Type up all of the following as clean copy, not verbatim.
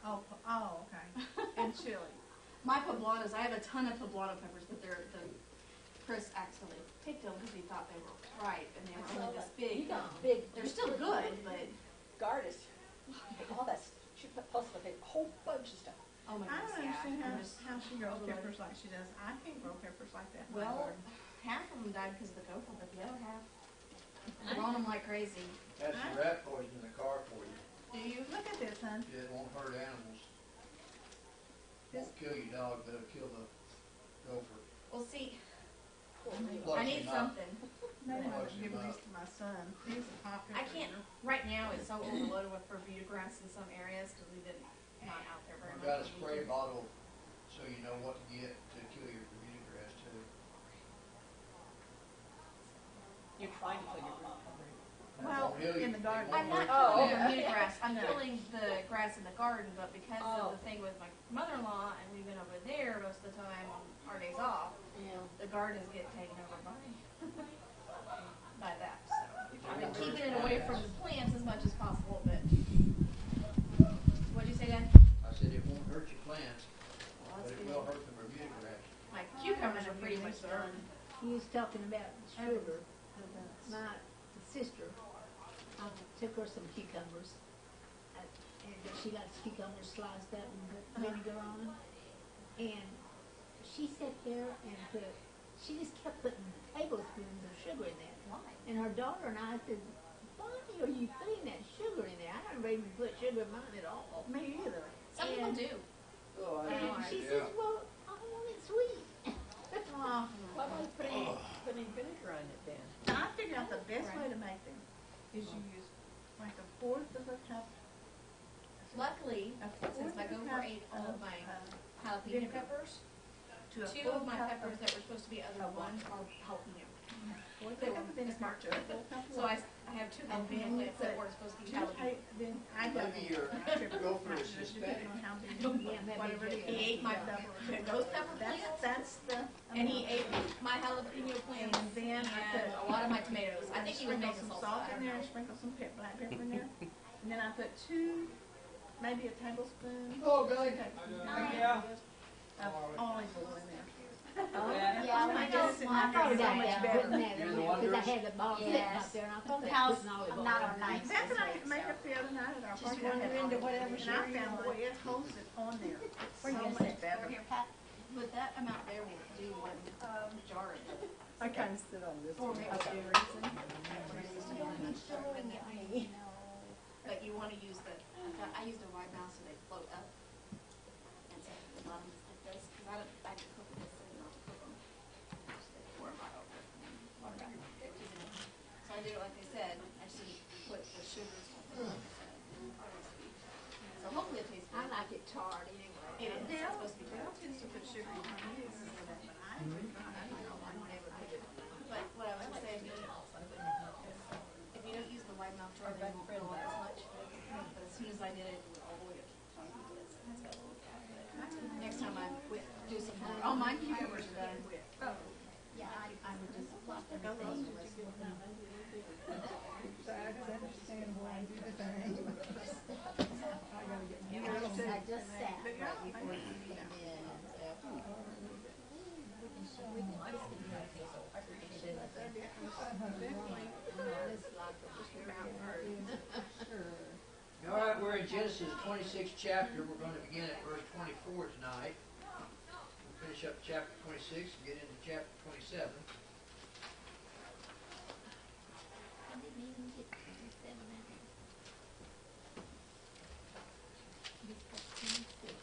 Oh, okay. And chili. My poblanas, I have a ton of poblano peppers, but Chris accidentally picked them because he thought they were ripe, and they were only this big. You got big. They're still good, but Garnish. All that. She put plus a whole bunch of stuff. oh my I goodness, don't yeah. understand how she grows peppers like she does. I can't grow peppers like that. in my Well, garden. half of them died because of the gopher, but the other half, I'm growing them like crazy. That's the rat poison in the car for you. Do you look at this, hon? It won't hurt animals. Won't kill your dog, but it'll kill the gopher. Well, see, Plus I need you're not- something. Maybe I Close should give enough. these to my son. He's a popular. I can't, right now it's so overloaded with bermuda grass in some areas because we've been not out there very I've much. got a spray bottle so you know what to get to kill your Bermuda grass too. You're trying to kill your root cover. Well, Won't heal you. in the garden. It I'm won't not hurt killing you. the bermuda grass. I'm No. killing the grass in the garden, but because Oh. of the thing with my mother-in-law and we've been over there most of the time on our days off, Yeah. the gardens get taken over by that. So I've been won't keeping hurt it away plants. from the plants as much as possible. But what'd you say, Dad? I said it won't hurt your plants, Well, but that's it good. will hurt the Bermuda grass. My cucumbers are pretty much done. He was talking about sugar. My sister, I took her some cucumbers, and she likes cucumbers sliced up and put vinegar on them. And she sat there and she just kept putting tablespoons of sugar in there. Why? And her daughter and I said, why are you putting that sugar in there? I never even put sugar in mine at all. Me either. Some people do. Oh, I And know. she Yeah. says, well, I want it sweet. Oh, Why don't you putting vinegar on it then? I figured out the best way to make them is you use like a fourth of a cup. Luckily, A fourth since my of a gopher cup ate all of my jalapeno vinegar peppers, to a two full of my cup peppers that were supposed to be other one are jalapeno. Fourth They of a were cup of vinegar smart. to a full cup of So water. I have two And jalapeno then you plants that put were supposed to be Two jalapeno. then I don't Maybe your gopher is Hispanic. depending on how big, Yeah, maybe whatever it just- is. He ate my ghost pepper plants, That's the. and he ate my jalapeno plants, And then I and put a lot of my tomatoes. I think he was sprinkle making some salsa. salt in there, sprinkle some black pepper in there, and then I put maybe a tablespoon. Oh, Billy. Yeah. Of olive oil in there. Yeah, Oh my I goodness, I thought about that, putting that You're in the there, one because I who's- had the box sitting Yes. up there, and I thought about How's putting olive oil. not in our there. night. That's what I make up the other night at our Just party. I had wondering to olive whatever oil, and I sugar you found want. boy, it holds it on there. It's Where so you much sit? better. Over here, Pat. But that amount there will do one jar of it. I kind of sit on this For one. maybe two reason. But you want to use I used a wide mouth so they float up. And so the bottom is like this, because I can cook with this and not cook them. Just like pour them right over. So I did it like they said. I just didn't put the sugars on it. So hopefully it tastes I good. like it charred anyway. It is. It's supposed to be Dale good. tends to put sugar in my meals, but I don't know, I never put it. But what I was going to say is if you don't use the wide mouth jar, they won't roll as much. But as soon as I did it, it all the way up. Next time I do some more. Oh, my cucumbers are done. Yeah, I would just flop them. Go those are just good. I just sat right before you came in and said, we can just appreciate All right, we're in Genesis 26th chapter. We're going to begin at verse 24 tonight. We'll finish up chapter 26 and get into chapter 27. I didn't even get to 27 minutes. Just got 26.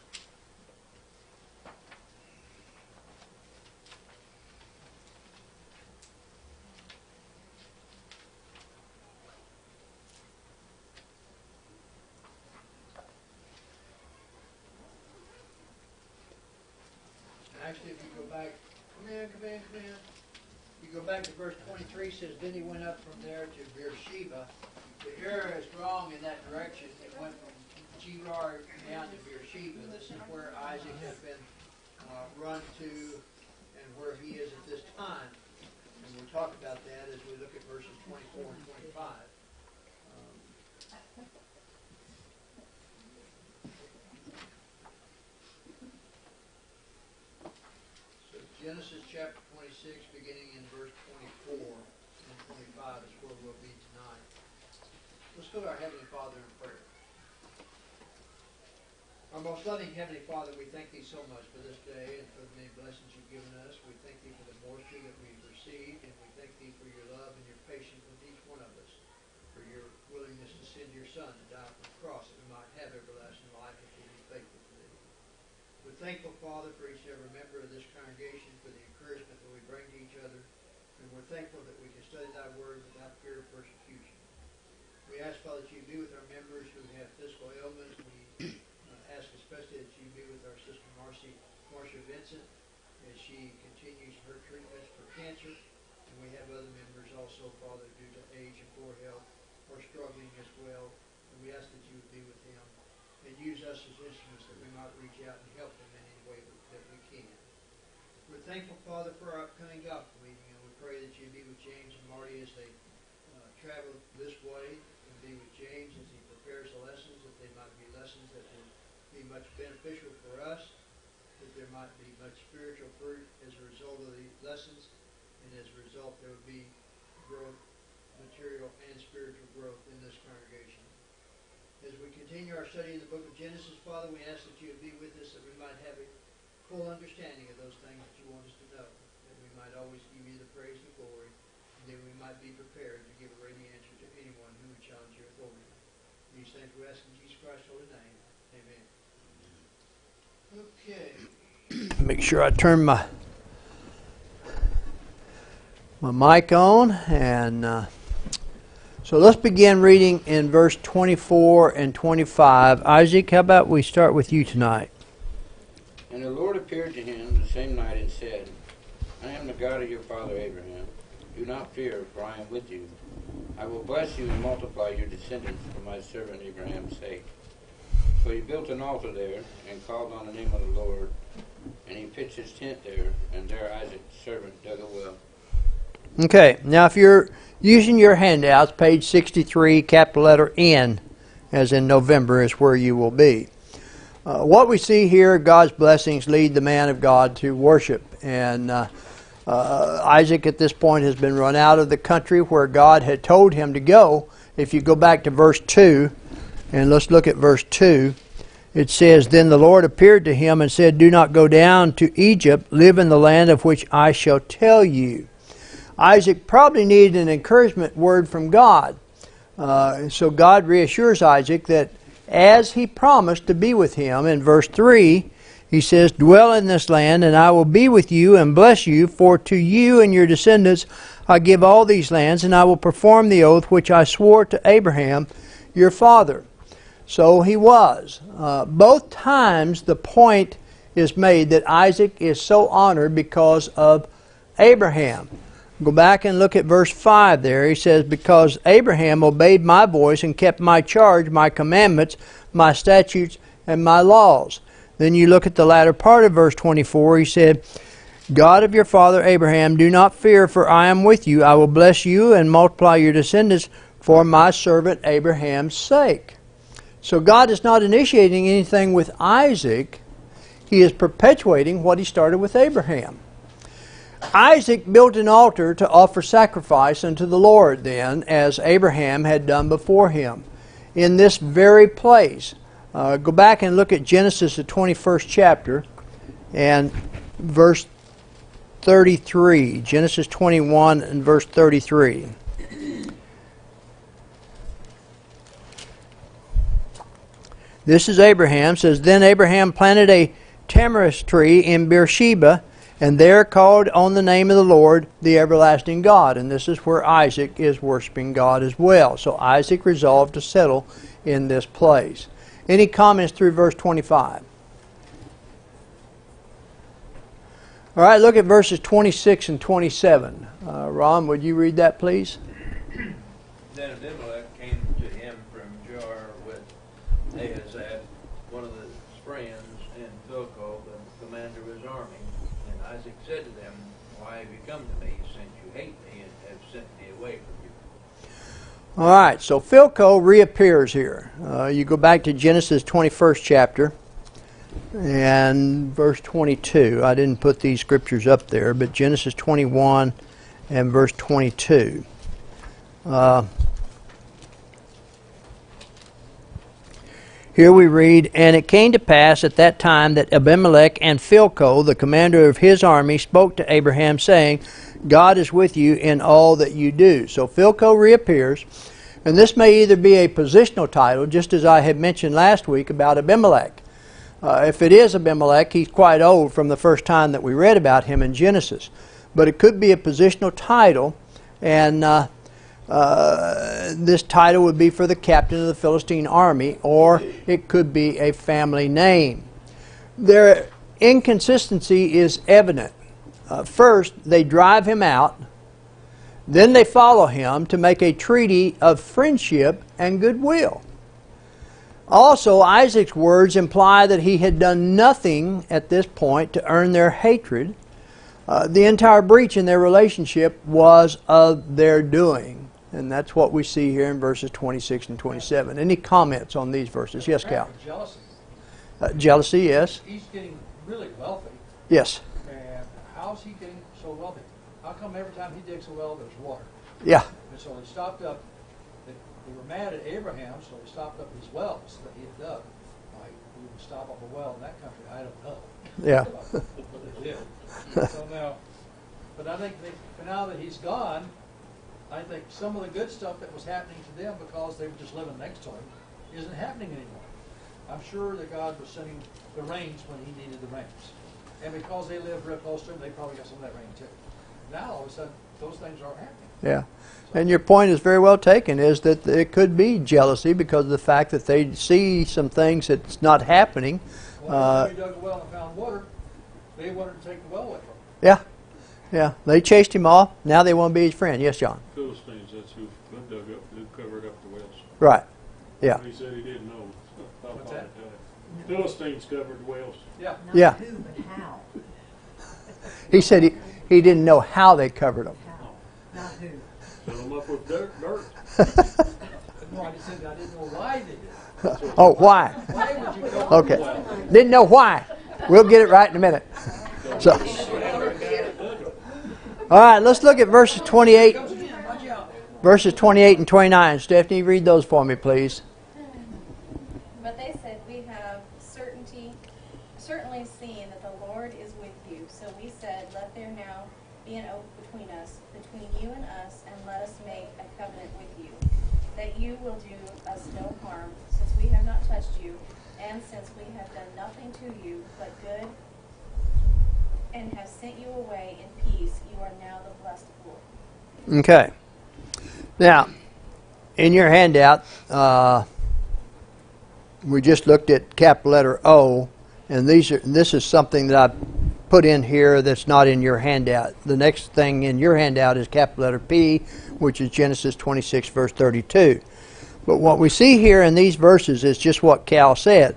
Actually, if you go back, come in. You go back to verse 23, says, then he went up from there to Beersheba. The area is wrong in that direction. It went from Gerar down to Beersheba. This is where Isaac had been run to and where he is at this time. And we'll talk about that as we look at verses 24 and 25. Genesis chapter 26, beginning in verse 24 and 25 is where we'll be tonight. Let's go to our Heavenly Father in prayer. Our most loving Heavenly Father, we thank Thee so much for this day and for the many blessings You've given us. We thank Thee for the moisture that we've received, and we thank Thee for Your love and Your patience with each one of us, for Your willingness to send Your Son to die on the cross that we might have everlasting life if we be faithful to Thee. We're thankful, Father, for each and every member of this congregation, for the encouragement that we bring to each other, and we're thankful that we can study Thy Word without fear of persecution. We ask, Father, that You be with our members who have physical ailments. We ask especially that You be with our sister Marcia Vincent as she continues her treatments for cancer. And we have other members also, Father, due to age and poor health, are struggling as well. And we ask that You would be with them and use us as instruments that we might reach out and help them in any way that we can. We're thankful, Father, for our upcoming gospel meeting, and we pray that You be with James and Marty as they travel this way, and be with James as he prepares the lessons, that they might be lessons that will be much beneficial for us, that there might be much spiritual fruit as a result of the lessons, and as a result there would be growth, material and spiritual growth in this congregation. As we continue our study in the book of Genesis, Father, we ask that You would be with us, that we might have a full understanding of those things that You want us to know, that we might always give You the praise and glory, and that we might be prepared to give a ready answer to anyone who would challenge Your authority. These things we ask in Jesus Christ's holy name. Amen. Okay. Make sure I turn my mic on, and so let's begin reading in verse 24 and 25. Isaac, how about we start with you tonight? And the Lord appeared to him the same night and said, I am the God of your father Abraham. Do not fear, for I am with you. I will bless you and multiply your descendants for my servant Abraham's sake. So he built an altar there and called on the name of the Lord, and he pitched his tent there, and there Isaac's servant dug a well. Okay, now if you're using your handouts, page 63, capital letter N, as in November, is where you will be. What we see here, God's blessings lead the man of God to worship. And Isaac at this point has been run out of the country where God had told him to go. If you go back to verse 2, and let's look at verse 2. It says, Then the Lord appeared to him and said, Do not go down to Egypt, live in the land of which I shall tell you. Isaac probably needed an encouragement word from God. So God reassures Isaac that as He promised to be with him, in verse 3, He says, Dwell in this land, and I will be with you and bless you, for to you and your descendants I give all these lands, and I will perform the oath which I swore to Abraham your father. So he was. Both times the point is made that Isaac is so honored because of Abraham. Go back and look at verse 5 there. He says, Because Abraham obeyed my voice and kept my charge, my commandments, my statutes, and my laws. Then you look at the latter part of verse 24. He said, God of your father Abraham, do not fear, for I am with you. I will bless you and multiply your descendants for my servant Abraham's sake. So God is not initiating anything with Isaac. He is perpetuating what He started with Abraham. Isaac built an altar to offer sacrifice unto the Lord then, as Abraham had done before him, in this very place. Go back and look at Genesis, the 21st chapter, and verse 33. Genesis 21 and verse 33. This is Abraham. It says, Then Abraham planted a tamarisk tree in Beersheba, and there called on the name of the Lord, the everlasting God. And this is where Isaac is worshiping God as well. So Isaac resolved to settle in this place. Any comments through verse 25? All right, look at verses 26 and 27. Ron, would you read that, please? Then Abimelech came to him from Gerar with Ahazad, one of the friends, and Philco, the commander of his army. And Isaac said to them, Why have you come to me, since you hate me and have sent me away from you? All right, so Philco reappears here. You go back to Genesis 21st chapter. and verse 22. I didn't put these scriptures up there, but Genesis 21 and verse 22. Here we read, "And it came to pass at that time that Abimelech and Phicol, the commander of his army, spoke to Abraham, saying, God is with you in all that you do." So Phicol reappears, and this may either be a positional title, just as I had mentioned last week about Abimelech. If it is Abimelech, he's quite old from the first time that we read about him in Genesis. But it could be a positional title, and this title would be for the captain of the Philistine army, or it could be a family name. Their inconsistency is evident. First, they drive him out. Then they follow him to make a treaty of friendship and goodwill. Also, Isaac's words imply that he had done nothing at this point to earn their hatred. The entire breach in their relationship was of their doing. And that's what we see here in verses 26 and 27. Any comments on these verses? Yes, Cal? Jealousy. Jealousy, yes. He's getting really wealthy. Yes. And how's he getting so wealthy? How come every time he digs a well, there's water? Yeah. And so they stopped up. They were mad at Abraham, so they stopped up his wells that he had dug. Like, we would stop up a well in that country. I don't know. Yeah. But they did. So now, but I think now that he's gone, I think some of the good stuff that was happening to them because they were just living next to him isn't happening anymore. I'm sure that God was sending the rains when he needed the rains. And because they lived real close to him, they probably got some of that rain too. Now, all of a sudden, those things aren't happening. Yeah. And your point is very well taken, is that it could be jealousy because of the fact that they see some things that's not happening. Well, if he dug a well and found water, they wanted to take the well away from him. Yeah. Yeah. They chased him off. Now they want to be his friend. Yes, John? Philistines, that's who dug up, who covered up the wells. Right. Yeah. He said he didn't know. What's that? Philistines covered the wells. Yeah. Not Yeah. who, but how. He said he didn't know how they covered them. How, not who. Fill them up with dirt. No, I just said I didn't know why they did it. Oh, why? Why would you go Okay. to the well? Didn't know why. We'll get it right in a minute. So, all right, let's look at verses 28. Verses 28 and 29. Stephanie, read those for me, please. But they said, we have certainly seen that the Lord is with you. So we said, let there now be an oath between us, between you and us, and let us make a covenant with you, that you will do us no harm, since we have not touched you, and since we have done nothing to you but good, and have sent you away in peace, you are now the blessed of the Lord. Okay. Now, in your handout, we just looked at capital letter O, and this is something that I put in here that's not in your handout. The next thing in your handout is capital letter P, which is Genesis 26, verse 32. But what we see here in these verses is just what Cal said.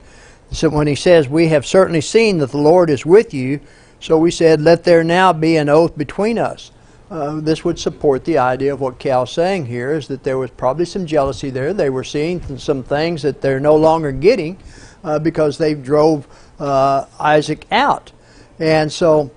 So when he says, we have certainly seen that the Lord is with you, so we said, let there now be an oath between us. This would support the idea of what Cal's saying here, is that there was probably some jealousy there. They were seeing some things that they're no longer getting because they drove Isaac out. And so,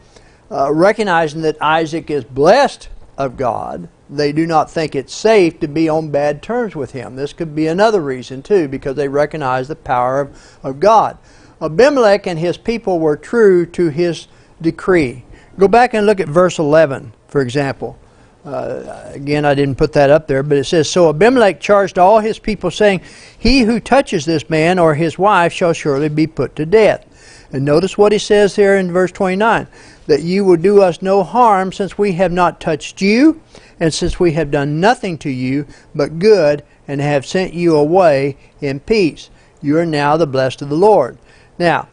recognizing that Isaac is blessed of God, they do not think it's safe to be on bad terms with him. This could be another reason, too, because they recognize the power of God. Abimelech and his people were true to his decree. Go back and look at verse 11. For example, again, I didn't put that up there, but it says, so Abimelech charged all his people, saying, he who touches this man or his wife shall surely be put to death. And notice what he says here in verse 29, that you will do us no harm, since we have not touched you, and since we have done nothing to you but good, and have sent you away in peace. You are now the blessed of the Lord. Now,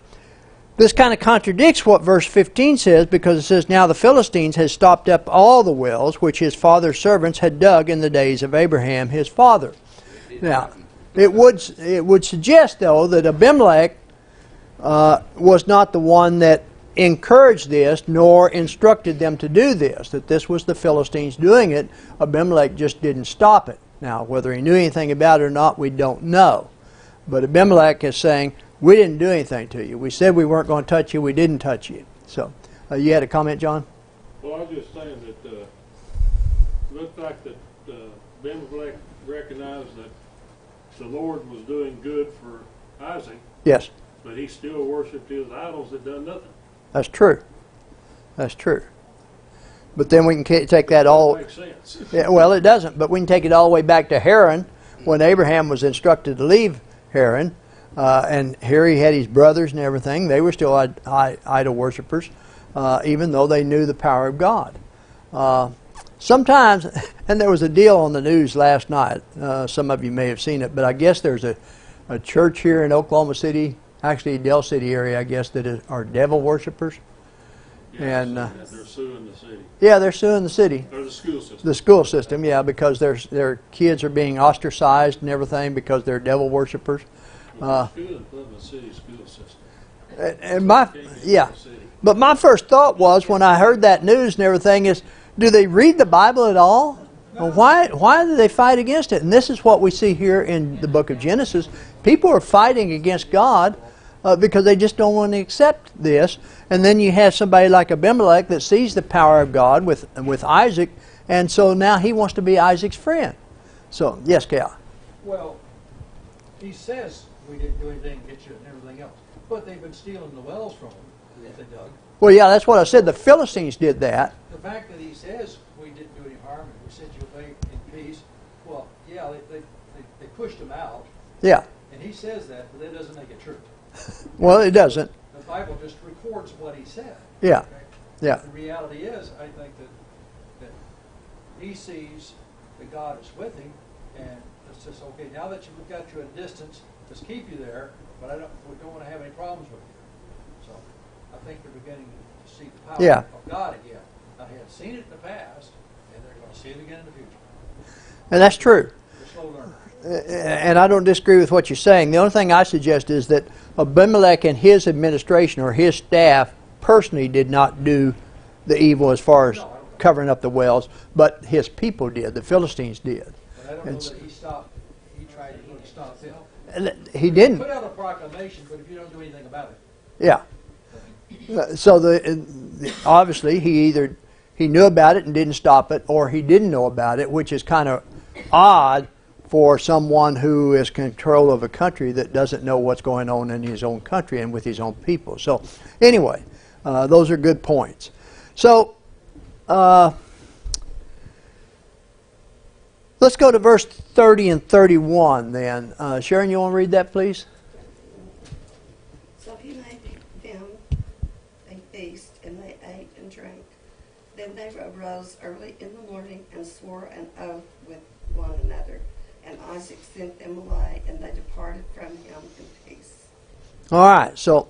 this kind of contradicts what verse 15 says, because it says, now the Philistines had stopped up all the wells which his father's servants had dug in the days of Abraham his father. Now, it would suggest, though, that Abimelech was not the one that encouraged this, nor instructed them to do this, that this was the Philistines doing it. Abimelech just didn't stop it. Now, whether he knew anything about it or not, we don't know. But Abimelech is saying, We didn't do anything to you. We said we weren't going to touch you. We didn't touch you. So, you had a comment, John? Well, I was just saying that the fact that Abimelech recognized that the Lord was doing good for Isaac, Yes, but he still worshipped his idols that done nothing. that's true. That's true. But then we can take that all... Makes sense. Yeah, well, it doesn't, but we can take it all the way back to Haran, when Abraham was instructed to leave Haran, and here he had his brothers and everything. They were still idol worshippers, even though they knew the power of God. Sometimes, and there was a deal on the news last night, some of you may have seen it, but I guess there's a church here in Oklahoma City, actually Del City area, I guess, that are devil worshippers. Yeah, And they're suing the city. yeah, they're suing the city. Or the school system. The school system, yeah, because their kids are being ostracized and everything because they're devil worshippers. Well, school in Plymouth City school system. And my, Can't get yeah, to the city. but my first thought was when I heard that news and everything is, do they read the Bible at all? Well, why do they fight against it? And this is what we see here in the book of Genesis. People are fighting against God because they just don't want to accept this. And then you have somebody like Abimelech that sees the power of God with Isaac, and so now he wants to be Isaac's friend. So, yes, Cal. Well, he says we didn't do anything to get you and everything else. But they've been stealing the wells from him that they dug. Well, yeah, that's what I said. The Philistines did that. The fact that he says we didn't do any harm and we sent you away in peace, well, yeah, they pushed him out. Yeah. And he says that, but that doesn't make it true. Well, it doesn't. The Bible just records what he said. Yeah. Okay? Yeah. The reality is, I think that he sees that God is with him, and it's just, okay, now that we've got you at a distance, let's keep you there, but we don't want to have any problems with you. So I think they're beginning to see the power Yeah. of God again. Now, they have seen it in the past, and they're going to see it again in the future. And that's true. They're slow learners. And I don't disagree with what you're saying. The only thing I suggest is that Abimelech and his administration or his staff personally did not do the evil as far as covering up the wells, but his people did. The Philistines did. But I don't know that he tried to really stop them. And he didn't. Put out a proclamation, but if you don't do anything about it. Yeah. So obviously he knew about it and didn't stop it, or he didn't know about it, which is kind of odd for someone who is control of a country that doesn't know what's going on in his own country and with his own people. So anyway, those are good points. So let's go to verse 30 and 31 then. Sharon, you want to read that, please? So he made them a feast, and they ate and drank. Then they arose early in the morning and swore an oath with one another. And Isaac sent them away, and they departed from him in peace. All right, so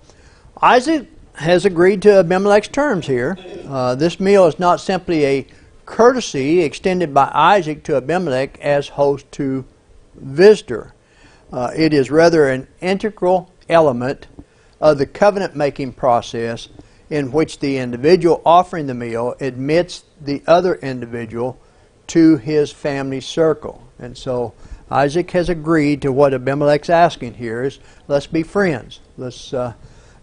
Isaac has agreed to Abimelech's terms here. This meal is not simply a courtesy extended by Isaac to Abimelech as host to visitor. It is rather an integral element of the covenant-making process in which the individual offering the meal admits the other individual to his family circle. And so Isaac has agreed to what Abimelech's asking here is, let's be friends. Let's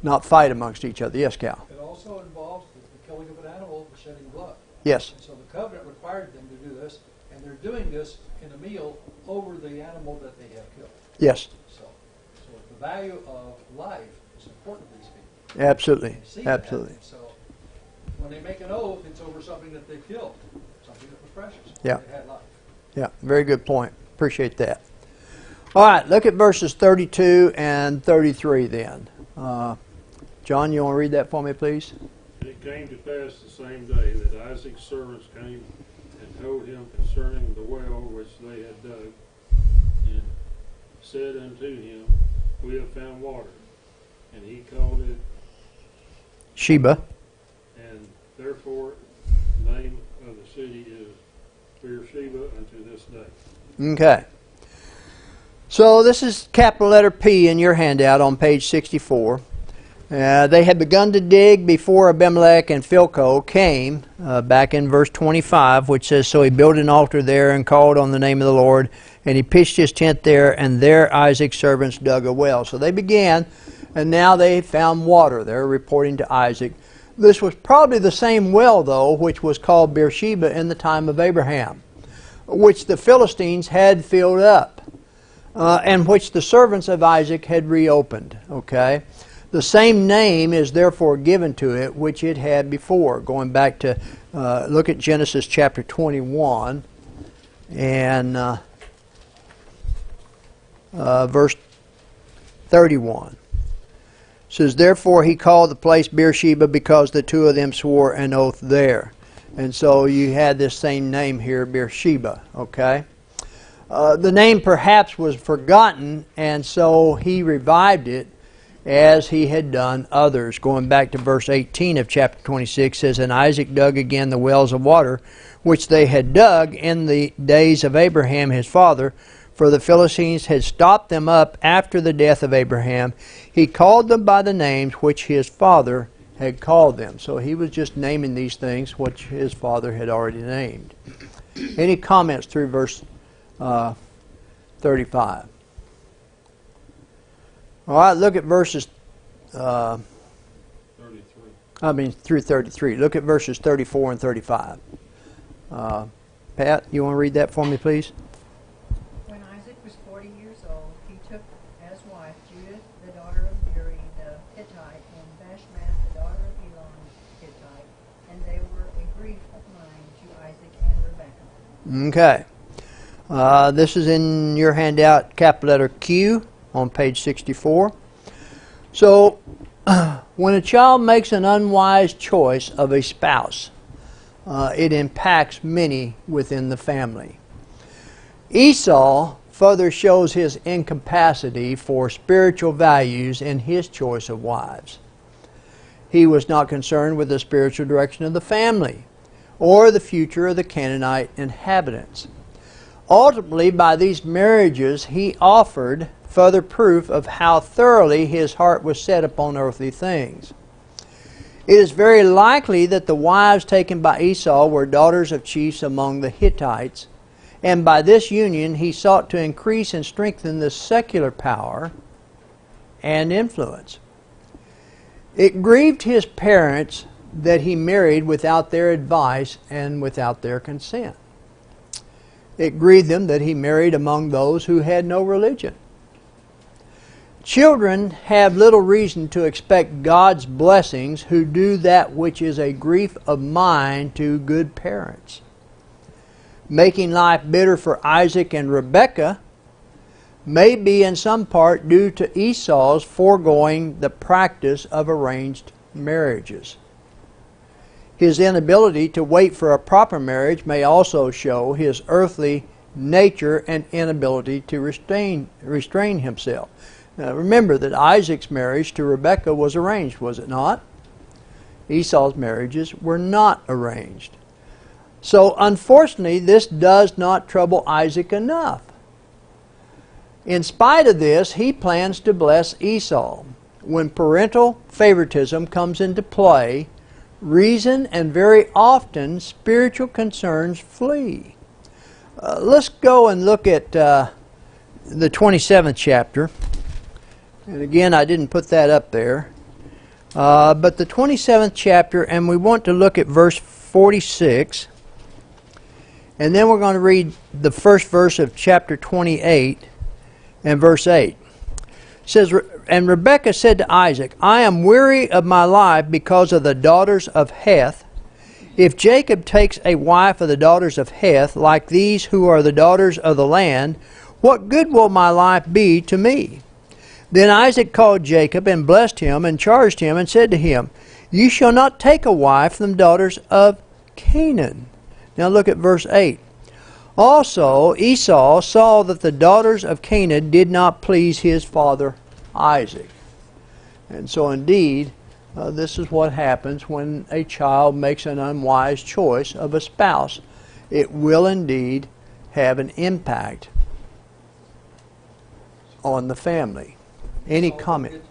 not fight amongst each other. Yes, Cal? It also involves the killing of an animal and shedding of blood. Yes. And so the covenant required them to do this, and they're doing this in a meal over the animal that they have killed. Yes. So the value of life is important to these people. Absolutely. They see Absolutely. that. So when they make an oath, it's over something that they killed, something that was precious. Yeah. They had life. Yeah, very good point. Appreciate that. All right, look at verses 32 and 33 then. John, you want to read that for me, please? It came to pass the same day that Isaac's servants came and told him concerning the well which they had dug, and said unto him, We have found water. And he called it Sheba. And therefore the name of the city is Beersheba unto this day. Okay. So this is capital letter P in your handout on page 64. They had begun to dig before Abimelech and Phicol came, back in verse 25, which says, So he built an altar there and called on the name of the Lord, and he pitched his tent there, and there Isaac's servants dug a well. So they began And now they found water. They're reporting to Isaac. This was probably the same well, though, which was called Beersheba in the time of Abraham, which the Philistines had filled up, and which the servants of Isaac had reopened. Okay? The same name is therefore given to it which it had before. Going back to look at Genesis chapter 21 and verse 31. It says, therefore he called the place Beersheba because the two of them swore an oath there. And so you had this same name here, Beersheba. Okay? The name perhaps was forgotten, and so he revived it as he had done others. Going back to verse 18 of chapter 26, says, and Isaac dug again the wells of water, which they had dug in the days of Abraham his father, for the Philistines had stopped them up after the death of Abraham. He called them by the names which his father had called them. So he was just naming these things which his father had already named. Any comments through verse 35? All right, look at verses 33. Through 33. Look at verses 34 and 35. Pat, you want to read that for me, please? When Isaac was 40 years old, he took as wife Judith, the daughter of Beeri the Hittite, and Bashmath, the daughter of Elon the Hittite, and they were a grief of mind to Isaac and Rebekah. Okay. This is in your handout, capital letter Q, on page 64. So, when a child makes an unwise choice of a spouse, it impacts many within the family. Esau further shows his incapacity for spiritual values in his choice of wives. He was not concerned with the spiritual direction of the family or the future of the Canaanite inhabitants. Ultimately, by these marriages, he offered further proof of how thoroughly his heart was set upon earthly things. It is very likely that the wives taken by Esau were daughters of chiefs among the Hittites, and by this union he sought to increase and strengthen the secular power and influence. It grieved his parents that he married without their advice and without their consent. It grieved them that he married among those who had no religion. Children have little reason to expect God's blessings who do that which is a grief of mind to good parents. Making life bitter for Isaac and Rebekah may be in some part due to Esau's foregoing the practice of arranged marriages. His inability to wait for a proper marriage may also show his earthly nature and inability to restrain himself. Now remember that Isaac's marriage to Rebekah was arranged, was it not? Esau's marriages were not arranged. So unfortunately, this does not trouble Isaac enough. In spite of this, he plans to bless Esau. When parental favoritism comes into play, reason and very often spiritual concerns flee. Let's go and look at the 27th chapter. And again, I didn't put that up there. But the 27th chapter, and we want to look at verse 46. And then we're going to read the first verse of chapter 28 and verse 8. It says, and Rebekah said to Isaac, I am weary of my life because of the daughters of Heth. If Jacob takes a wife of the daughters of Heth, like these who are the daughters of the land, what good will my life be to me? Then Isaac called Jacob and blessed him and charged him and said to him, You shall not take a wife from the daughters of Canaan. Now look at verse 8. Also Esau saw that the daughters of Canaan did not please his father Isaac. And so indeed, this is what happens when a child makes an unwise choice of a spouse. It will indeed have an impact on the family. Any comment?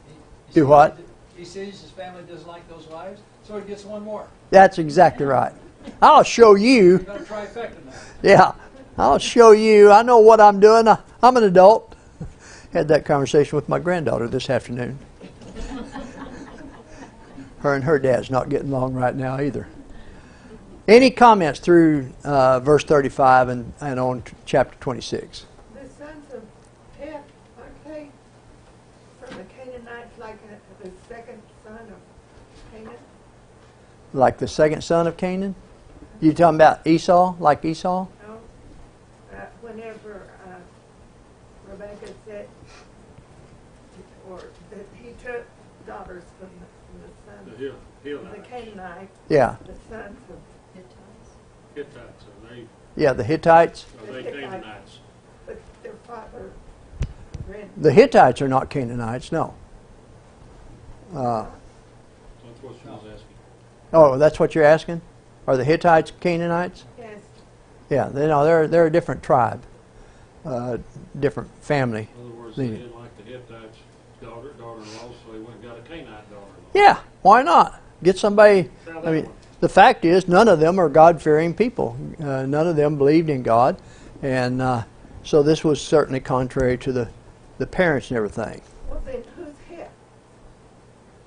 Do what? He sees his family doesn't like those wives, so he gets one more. That's exactly right. I'll show you. You've got a trifecta now. Yeah, I'll show you. I know what I'm doing. I'm an adult. Had that conversation with my granddaughter this afternoon. Her and her dad's not getting along right now either. Any comments through verse 35 and on chapter 26? The sons of Heth, aren't they from the Canaanites like the second son of Canaan? Like the second son of Canaan? You talking about Esau, like Esau? No. Whenever Rebecca said, or that he took daughters from the sons of the Canaanites, Yeah. the sons of Hittites, are they, Yeah, the Hittites. are they Canaanites? but their father ran. The Hittites are not Canaanites, no. That's what she was asking. Oh, that's what you're asking? Are the Hittites Canaanites? Yes. Yeah, they're a different tribe, different family. In other words, they didn't like the Hittites' daughter-in-law, so they went and got a Canaanite daughter-in-law. Yeah, why not? Get somebody. I mean, the fact is, none of them are God-fearing people. None of them believed in God, and so this was certainly contrary to the parents and everything. Well, then who's Heth?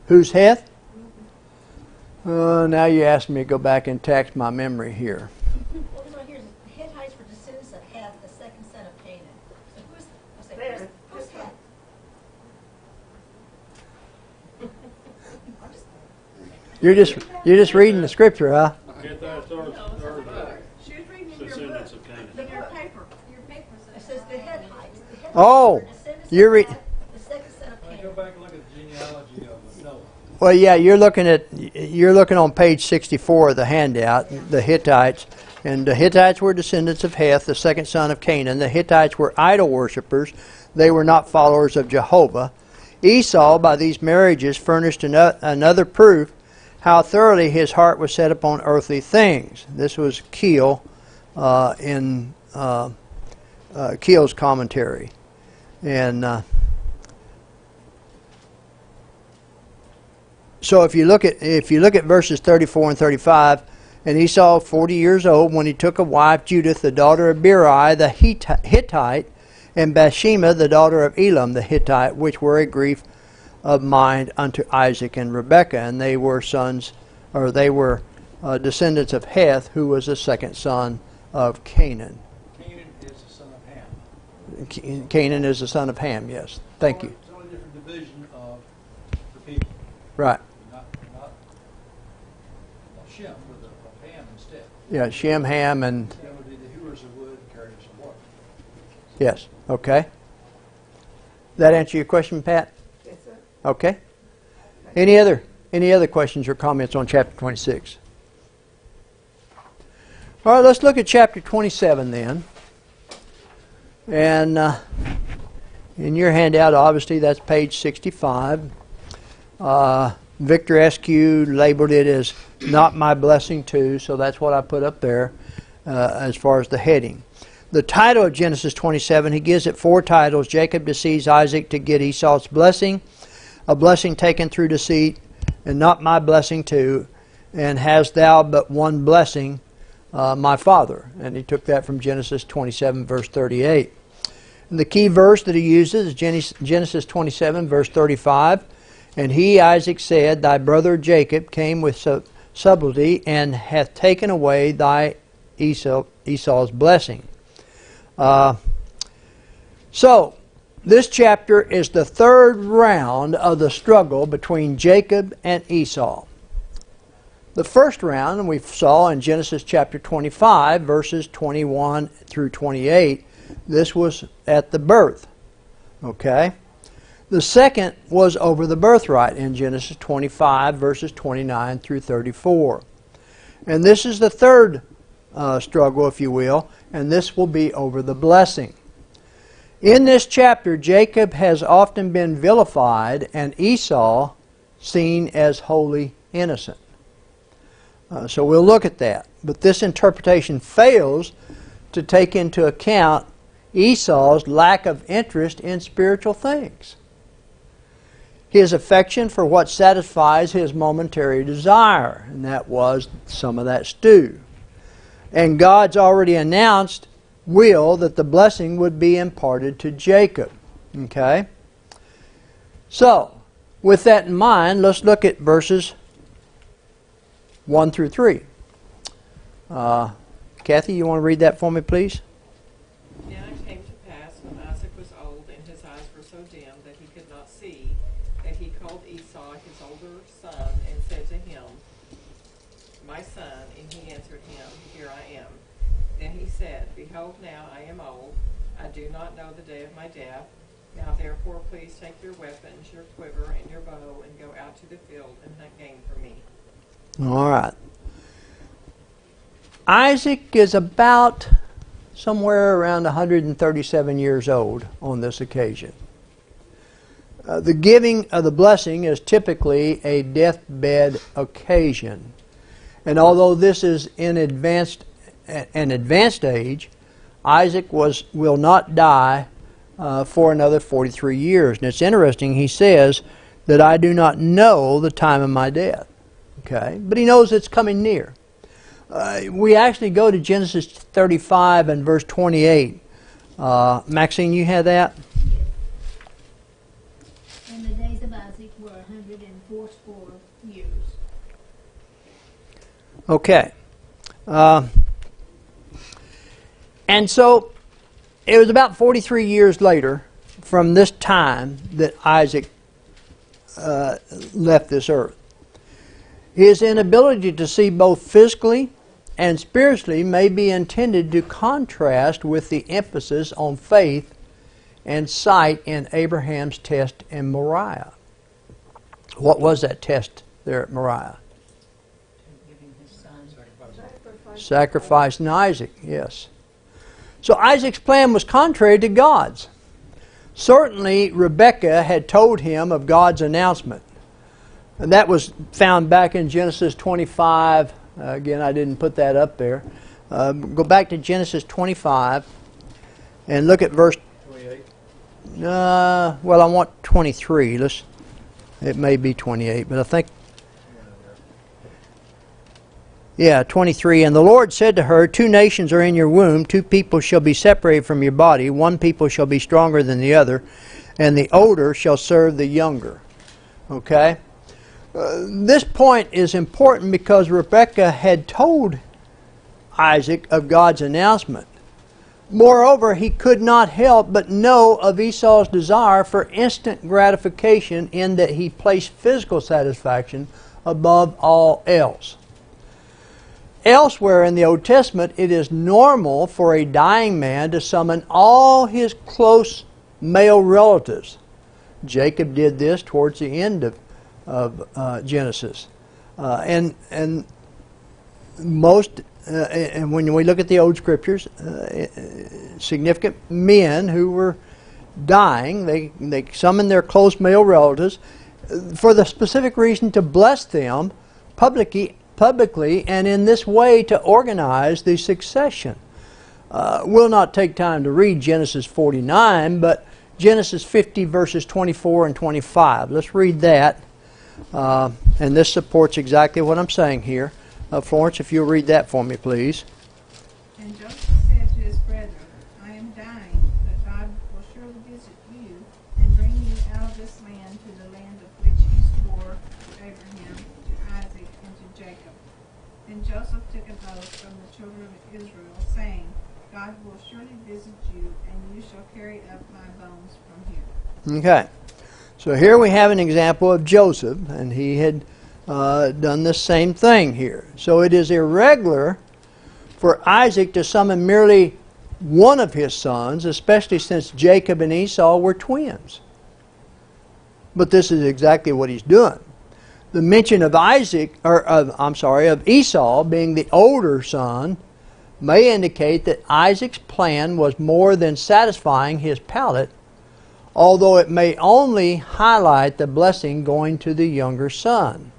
Who's Heth? Now you asked me to go back and tax my memory here. Well, this one here is the Hittites were descendants of Heth, the second son of Canaan. So who's Heth? You're just reading the scripture, huh? Hittites are She was reading in your descendants book. of Canaan. In your paper says. It says the Hittites. The Hittites Oh, were descendants you're of reading. Heth, the second son of Go Canaan. back and look at the genealogy of Noah. Well, yeah, you're looking on page 64 of the handout, the Hittites, and the Hittites were descendants of Heth, the second son of Canaan. The Hittites were idol worshippers; they were not followers of Jehovah. Esau, by these marriages, furnished another proof how thoroughly his heart was set upon earthly things. This was Keel in Keel's commentary, and. So if you look at verses 34 and 35, and Esau 40 years old when he took a wife, Judith, the daughter of Beeri the Hittite, and Bathsheba, the daughter of Elam the Hittite, which were a grief of mind unto Isaac and Rebekah, and they were descendants of Heth, who was the second son of Canaan. Canaan is the son of Ham. Canaan is the son of Ham. Yes, thank you. It's only a different division of the people. Right. Not Shem, but of Ham instead. Yeah, Shem, Ham, and That would be the hewers of wood, carriers of water. yes. Okay. That answer your question, Pat? Yes, sir. Okay. Any other questions or comments on chapter 26? All right, let's look at chapter 27 then. And in your handout, obviously, that's page 65. Victor Eskew labeled it as "Not My Blessing Too," so that's what I put up there as far as the heading. The title of Genesis 27, he gives it 4 titles. Jacob deceives Isaac to get Esau's blessing, a blessing taken through deceit, and not my blessing too, and hast thou but one blessing, my father. And he took that from Genesis 27, verse 38. And the key verse that he uses is Genesis 27, verse 35. And he, Isaac, said, Thy brother Jacob came with subtlety, and hath taken away thy Esau's blessing. So, this chapter is the third round of the struggle between Jacob and Esau. The first round we saw in Genesis chapter 25, verses 21 through 28. This was at the birth. Okay? The second was over the birthright in Genesis 25, verses 29 through 34. And this is the third struggle, if you will, and this will be over the blessing. In this chapter, Jacob has often been vilified and Esau seen as wholly innocent. So we'll look at that. But this interpretation fails to take into account Esau's lack of interest in spiritual things, his affection for what satisfies his momentary desire, and that was some of that stew. And God's already announced will that the blessing would be imparted to Jacob. Okay? So, with that in mind, let's look at verses 1 through 3. Kathy, you want to read that for me, please? Now it came to pass, when Isaac was old and his eyes were so dim that he could not see, that he called Esau his older son and said to him, My son, and he answered him, Here I am. Then he said, Behold, now I am old, I do not know the day of my death. Now therefore please take your weapons, your quiver, and your bow, and go out to the field and hunt game for me. All right. Isaac is about somewhere around 137 years old on this occasion. The giving of the blessing is typically a deathbed occasion. And although this is an advanced age, Isaac will not die for another 43 years. And it's interesting, he says that I do not know the time of my death. Okay, but he knows it's coming near. We actually go to Genesis 35 and verse 28. Maxine, you have that? And the days of Isaac were 104 years. Okay. And so it was about 43 years later from this time that Isaac left this earth. His inability to see both physically and spiritually may be intended to contrast with the emphasis on faith and sight in Abraham's test in Moriah. What was that test there at Moriah? Sacrificing Isaac, yes. So Isaac's plan was contrary to God's. Certainly Rebekah had told him of God's announcement. And that was found back in Genesis 25. Again, I didn't put that up there. Go back to Genesis 25 and look at verse 28. Well, I want 23. It may be 28, but I think... Yeah, 23. And the Lord said to her, 2 nations are in your womb, 2 people shall be separated from your body, 1 people shall be stronger than the other, and the older shall serve the younger. Okay? This point is important because Rebekah had told Isaac of God's announcement. Moreover, he could not help but know of Esau's desire for instant gratification in that he placed physical satisfaction above all else. Elsewhere in the Old Testament, it is normal for a dying man to summon all his close male relatives. Jacob did this towards the end of Genesis, and most and when we look at the old scriptures, significant men who were dying, they summoned their close male relatives for the specific reason to bless them publicly, and in this way to organize the succession. We'll not take time to read Genesis 49, but Genesis 50 verses 24 and 25. Let's read that. And this supports exactly what I'm saying here. Florence, if you'll read that for me, please. And Joseph said to his brethren, I am dying, but God will surely visit you and bring you out of this land to the land of which he swore to Abraham, to Isaac, and to Jacob. Then Joseph took an oath from the children of Israel, saying, God will surely visit you, and you shall carry up my bones from here. Okay. So here we have an example of Joseph, and he had done the same thing here. So it is irregular for Isaac to summon merely one of his sons, especially since Jacob and Esau were twins. But this is exactly what he's doing. The mention of of Esau being the older son may indicate that Isaac's plan was more than satisfying his palate, although it may only highlight the blessing going to the younger son.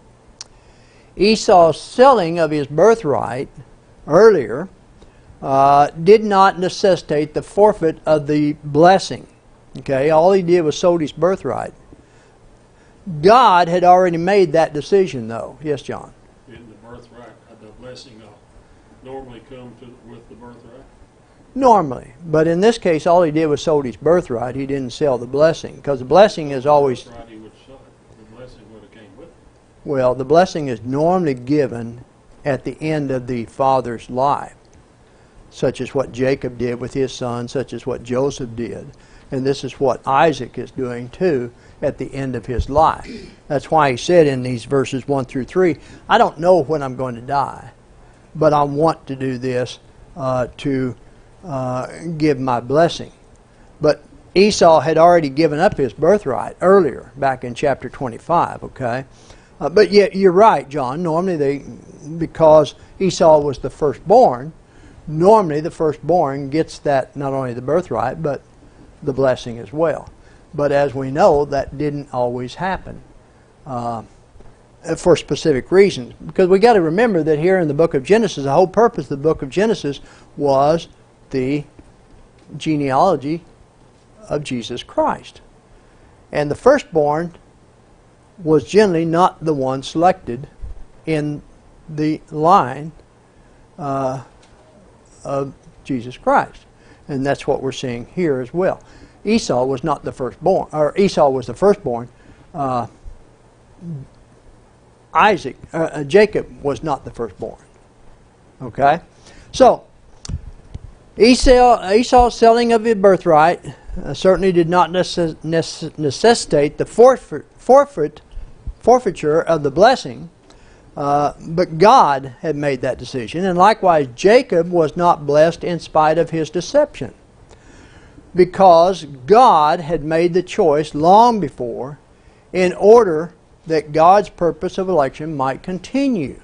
Esau's selling of his birthright earlier did not necessitate the forfeit of the blessing. Okay, all he did was sold his birthright. God had already made that decision, though. Yes, John? In the birthright, the blessing normally come with the birthright? Normally. But in this case, all he did was sold his birthright. He didn't sell the blessing. Because the blessing is always... The blessing would have came with it. Well, the blessing is normally given at the end of the father's life, such as what Jacob did with his son, such as what Joseph did. And this is what Isaac is doing too at the end of his life. That's why he said in these verses 1 through 3, I don't know when I'm going to die, but I want to do this to give my blessing. But Esau had already given up his birthright earlier, back in chapter 25, okay? But yet, you're right, John. Normally, because Esau was the firstborn, normally the firstborn gets that, not only the birthright, but the blessing as well. But as we know, that didn't always happen for specific reasons. Because we got to remember that here in the book of Genesis, the whole purpose of the book of Genesis was the genealogy of Jesus Christ. And the firstborn was generally not the one selected in the line of Jesus Christ. And that's what we're seeing here as well. Esau was not the firstborn, or Esau was the firstborn. Jacob was not the firstborn. Okay? So, Esau's selling of his birthright certainly did not necessitate the forfeiture of the blessing, but God had made that decision. And likewise, Jacob was not blessed in spite of his deception, because God had made the choice long before in order that God's purpose of election might continue.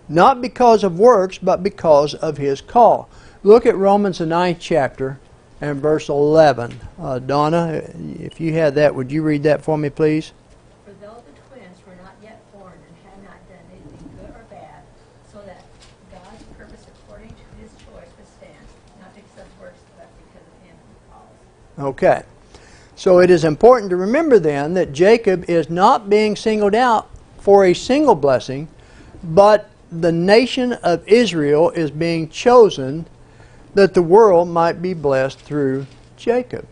Not because of works, but because of His call. Look at Romans the 9th chapter and verse 11. Donna, if you had that, would you read that for me, please? For though the twins were not yet born and had not done anything good or bad, so that God's purpose according to His choice would stand, not because of works, but because of Him who calls. Okay. So it is important to remember then that Jacob is not being singled out for a single blessing, but the nation of Israel is being chosen that the world might be blessed through Jacob.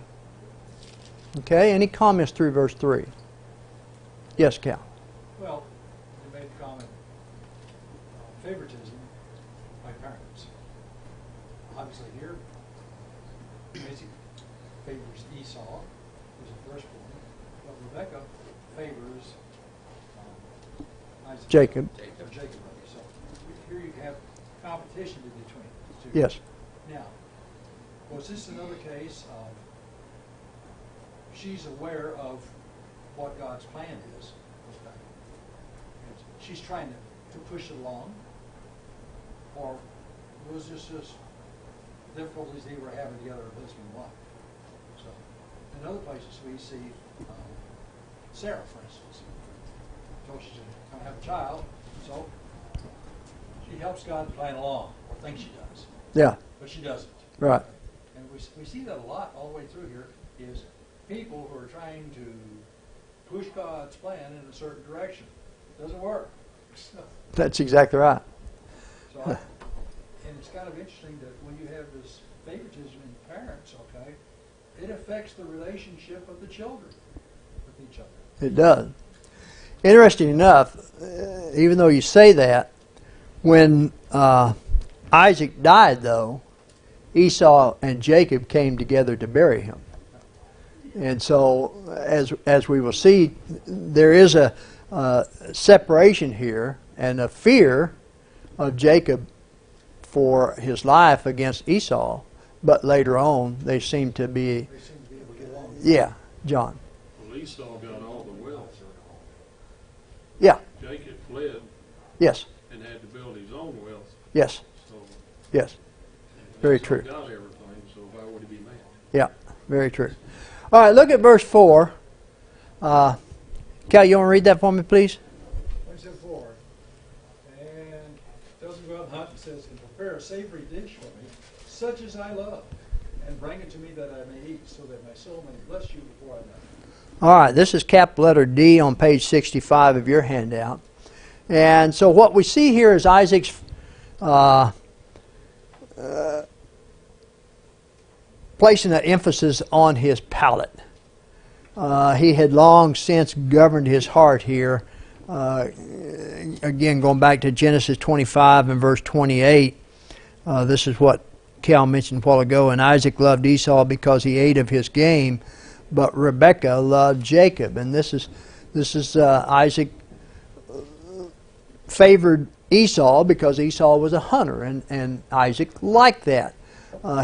Okay, any comments through verse 3? Yes, Cal. Well, you made the comment favoritism by parents. Obviously here, Isaac favors Esau, who's the firstborn, but Rebekah favors Isaac. Jacob. Jacob. So here you have competition between the two. Yes. Now, was this another case of she's aware of what God's plan is? She's trying to push it along? Or was this just difficulties they were having together, husband and wife? So, in other places we see Sarah, for instance. So she's going to have a child, so she helps God plan along, or thinks she does. Yeah. But she doesn't. Right. And we see that a lot all the way through here, is people who are trying to push God's plan in a certain direction. It doesn't work. That's exactly right. So and it's kind of interesting that when you have this favoritism in parents, okay, it affects the relationship of the children with each other. It does. Interesting enough, even though you say that, when Isaac died, though, Esau and Jacob came together to bury him. And so, as we will see, there is a separation here and a fear of Jacob for his life against Esau. But later on, they seem to be able to get along. Yeah, John. Well, Esau got all the wealth. Yeah. Jacob fled. Yes. And had to build his own wealth. Yes. So, yes. Very Esau true. got everything, so why would he be mad? Yeah, very true. All right, look at verse 4. Cal, you want to read that for me, please? Verse 4. And doesn't go out and hunt and says, and prepare a savory dish for me, such as I love, and bring it to me that I may eat, so that my soul may bless you before I die. All right, this is capital letter D on page 65 of your handout. And so what we see here is Isaac's placing an emphasis on his palate. He had long since governed his heart here Again, going back to Genesis 25 and verse 28, this is what Cal mentioned a while ago. And Isaac loved Esau because he ate of his game, but Rebekah loved Jacob. And this is Isaac favored Esau because Esau was a hunter, and Isaac liked that.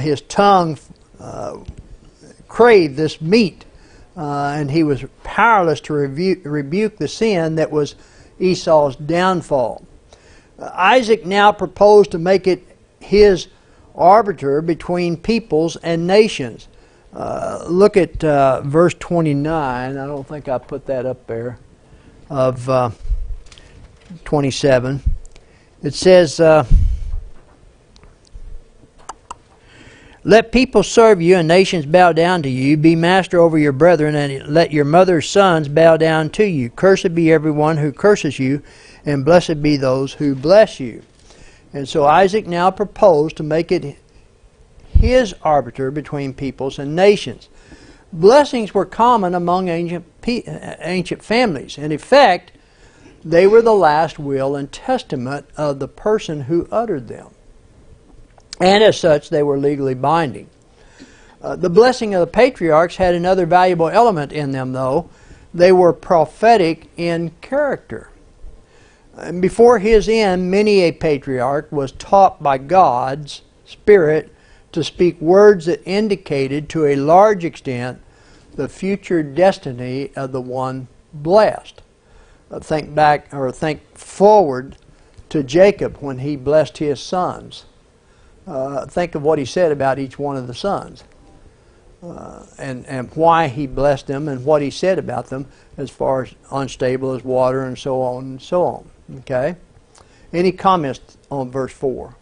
His tongue craved this meat, and he was powerless to rebuke the sin that was Esau's downfall. Isaac now proposed to make it his arbiter between peoples and nations. Look at verse 29. I don't think I put that up there, of 27. It says, let people serve you and nations bow down to you. Be master over your brethren, and let your mother's sons bow down to you. Cursed be everyone who curses you, and blessed be those who bless you. And so Isaac now proposed to make it his arbiter between peoples and nations. Blessings were common among ancient families. In effect, they were the last will and testament of the person who uttered them. And as such, they were legally binding. The blessing of the patriarchs had another valuable element in them, though. They were prophetic in character. And before his end, many a patriarch was taught by God's Spirit to speak words that indicated to a large extent the future destiny of the one blessed. Think forward to Jacob when he blessed his sons. Think of what he said about each one of the sons, and why he blessed them, and what he said about them as far as unstable as water and so on and so on. Okay? Any comments on verse 4?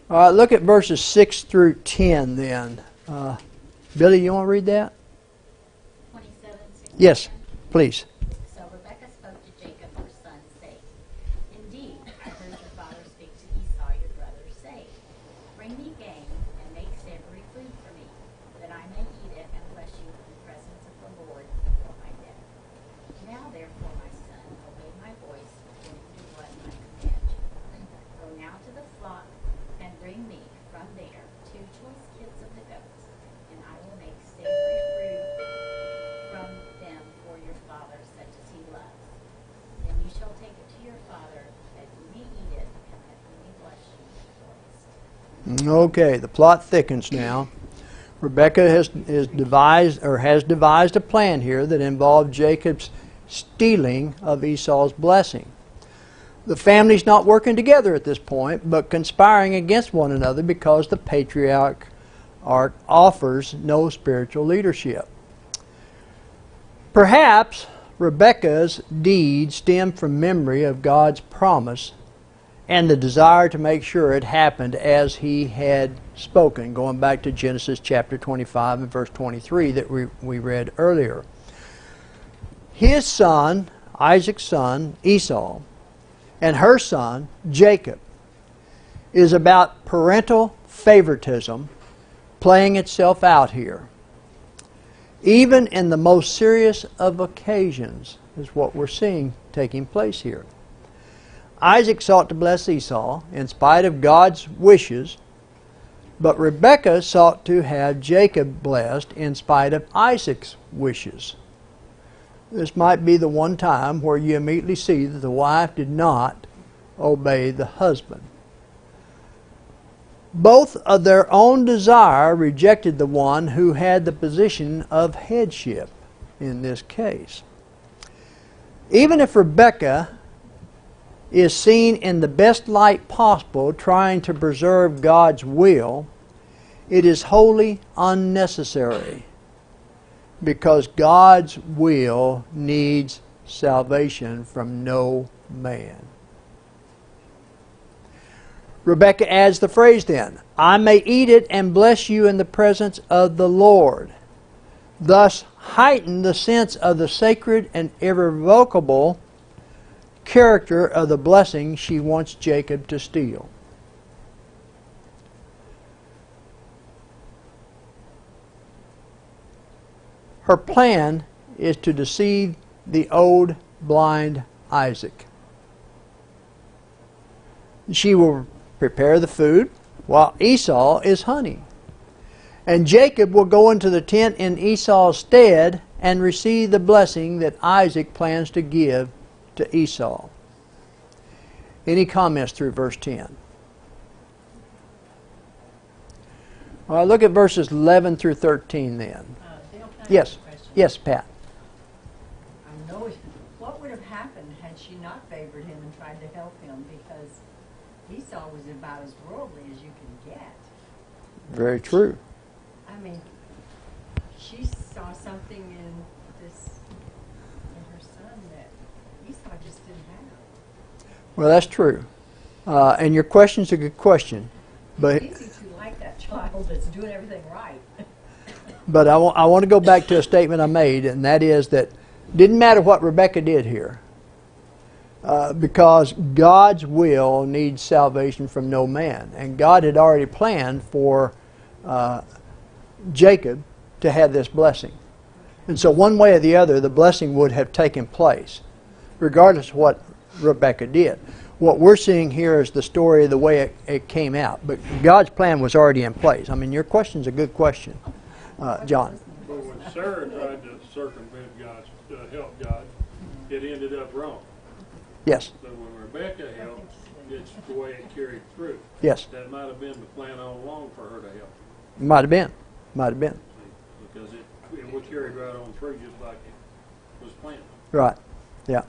All right, look at verses 6 through 10 then. Billy, you want to read that? 27, 6. Yes, please. So Rebekah spoke to Jacob, her son, saying, indeed, I heard your father speak to Esau, your brother, saying, bring me game and make savory food for me, that I may eat it and bless you in the presence of the Lord before my death. Now therefore, my son, obey my voice and do what I command you. Go now to the flock and bring me from there 2 choice kids of the goats, and I will make savory food from them for your father, such as he loves. Then you shall take it to your father, that he may eat it, and that he may bless you with the Okay, the plot thickens now. Rebekah has devised a plan here that involved Jacob's stealing of Esau's blessing. The family's not working together at this point, but conspiring against one another because the patriarch offers no spiritual leadership. Perhaps Rebekah's deed stemmed from memory of God's promise and the desire to make sure it happened as he had spoken, going back to Genesis chapter 25 and verse 23 that we read earlier. His son, Isaac's son, Esau, and her son, Jacob, is about parental favoritism playing itself out here. Even in the most serious of occasions is what we're seeing taking place here. Isaac sought to bless Esau in spite of God's wishes, but Rebekah sought to have Jacob blessed in spite of Isaac's wishes. This might be the one time where you immediately see that the wife did not obey the husband. Both of their own desire rejected the one who had the position of headship in this case. Even if Rebekah is seen in the best light possible trying to preserve God's will, it is wholly unnecessary, because God's will needs salvation from no man. Rebekah adds the phrase then, I may eat it and bless you in the presence of the Lord. Thus heighten the sense of the sacred and irrevocable character of the blessing she wants Jacob to steal. Her plan is to deceive the old blind Isaac. She will prepare the food while Esau is hunting. And Jacob will go into the tent in Esau's stead and receive the blessing that Isaac plans to give to Esau. Any comments through verse 10? All right, look at verses 11 through 13 then. Dale, can I Yes. ask a question? Yes, Pat. I know what would have happened had she not favored him and tried to help him, because Esau was about as worldly as you can get. Very true. I mean, she saw something in her son that Esau just didn't have. Well, that's true. And your question's a good question. But It's easy to like that child that's doing everything right. But I want to go back to a statement I made, and that is that it didn't matter what Rebekah did here, because God's will needs salvation from no man. And God had already planned for Jacob to have this blessing. And so one way or the other, the blessing would have taken place, regardless of what Rebekah did. What we're seeing here is the story of the way it came out. But God's plan was already in place. I mean, your question's a good question, John. But when Sarah tried to circumvent God, help God, it ended up wrong. Yes. But when Rebecca helped, it's the way it carried through. Yes. That might have been the plan all along for her to help. Might have been. Might have been. Because it was carried right on through just like it was planned. Right. Yeah.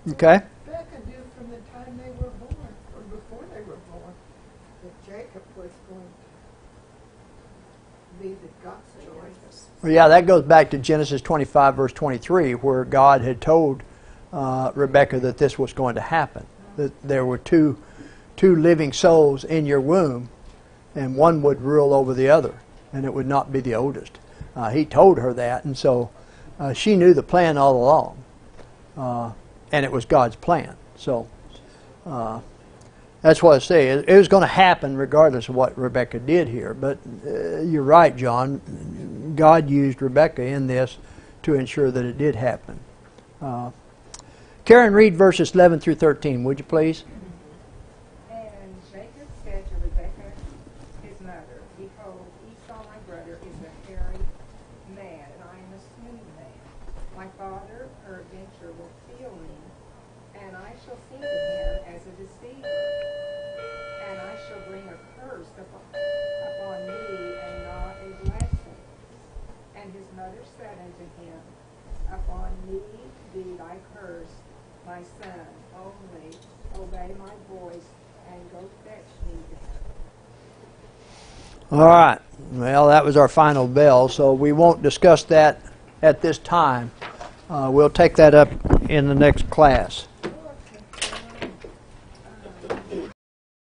Okay. Rebecca knew from the time they were born, or before they were born, that Jacob was going to be the God's choice. Well, yeah, that goes back to Genesis 25, verse 23, where God had told Rebekah that this was going to happen. That there were two living souls in your womb, and one would rule over the other, and it would not be the oldest. He told her that, and so she knew the plan all along, and it was God's plan. So that's what I say. It was going to happen regardless of what Rebekah did here. But you're right, John. God used Rebekah in this to ensure that it did happen. Karen, read verses 11 through 13, would you please? And Jacob said to Rebekah, his mother, Behold, Esau my brother is a hairy man, and I am a smooth man. My father peradventure will feel me, and I shall seem to him as a deceiver, and I shall bring a curse upon me, and not a blessing. And his mother said unto him, Upon me be thy curse, my son, only obey my voice, and go fetch me them. All right. Well, that was our final bell, so we won't discuss that at this time. We'll take that up in the next class.